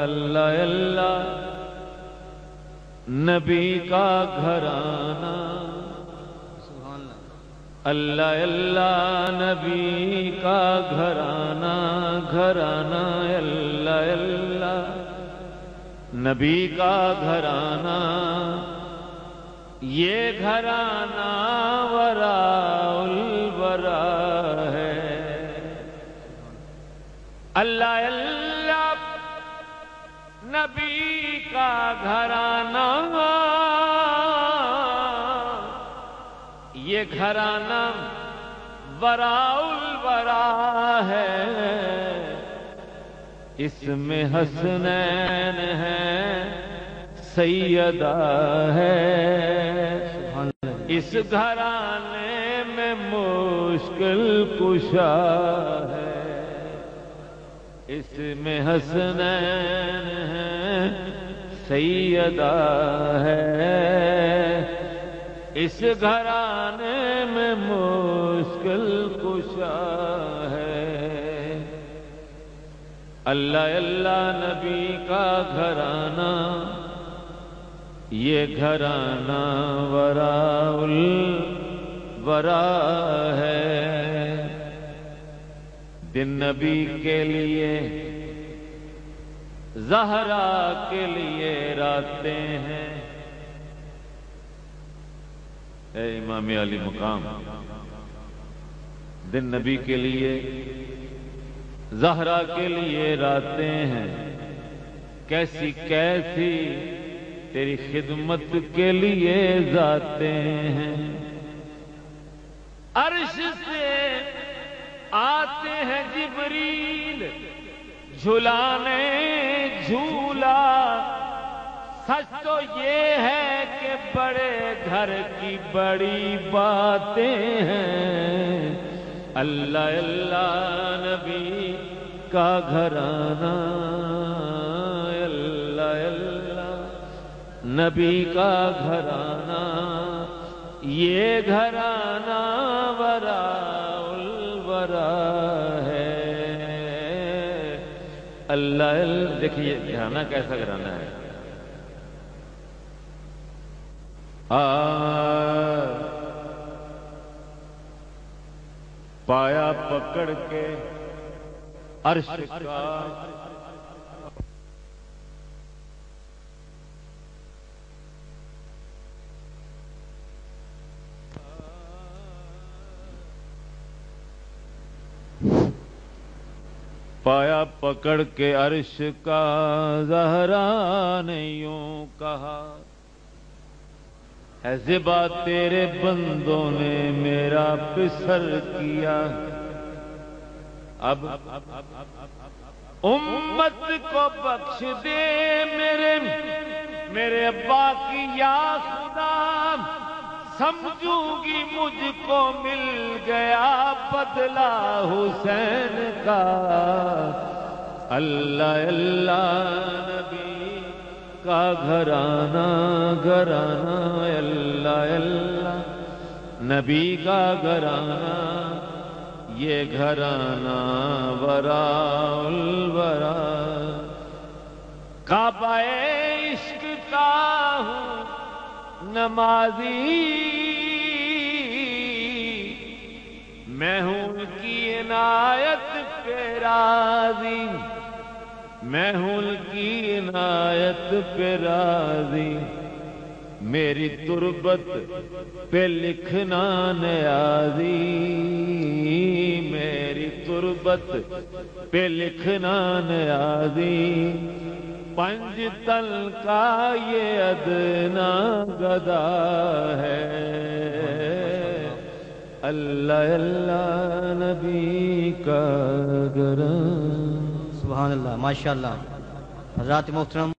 اللہ اللہ نبی کا گھرانہ، اللہ اللہ نبی کا گھرانہ، گھرانہ اللہ اللہ نبی کا گھرانہ، یہ گھرانہ وراء الورا ہے۔ اللہ اللہ نبی کا گھرانہ، یہ گھرانہ وراء الورا ہے، اس میں حسنین ہے، سیدہ ہے، اس گھرانے میں مشکل کشا ہے، اس میں حسنین ہے، سیدہ ہے، اس گھرانے میں مشکل کشا ہے۔ اللہ اللہ نبی کا گھرانہ، یہ گھرانہ وراء الورا ہے۔ دن نبی کے لیے، زہرا کے لیے راتیں ہیں، اے امام علی مقام، دن نبی کے لیے، زہرا کے لیے راتیں ہیں، کیسی کیسی تیری خدمت کے لیے ذاتیں ہیں۔ عرش سے آتے ہیں جبریل جھلانے جھولا، سچ تو یہ ہے کہ بڑے گھر کی بڑی باتیں ہیں۔ اللہ اللہ نبی کا گھرانہ، اللہ اللہ نبی کا گھرانہ، یہ گھرانہ وراء الورا ہے۔ اللہ اللہ دیکھیے گھرانہ کیسا گھرانہ ہے۔ پایا پکڑ کے عرش کا، پایا پکڑ کے عرش کا، زہرا نے یوں کہا، ہے زبا تیرے بندوں نے میرا پسر کیا، اب امت کو بخش دے میرے ابا کی یا خدا، سمجھوں گی مجھ کو مل گیا بدلہ حسین کا۔ اللہ اللہ نبی کا گھرانہ، گھرانہ اللہ اللہ نبی کا گھرانہ، یہ گھرانہ وراء الورا۔ کعبہ عشق کا ہوں نمازی، میں ہوں ان کی عنایت پہ راضی، میں ہوں ان کی عنایت پہ راضی، میری تربت پہ لکھنا نیازی، میری تربت پہ لکھنا نیازی، پنج تل کا یہ ادنا گدا ہے۔ اللہ اللہ نبی کا گھرانہ۔ سبحان اللہ، ماشاءاللہ۔ حضرات محترم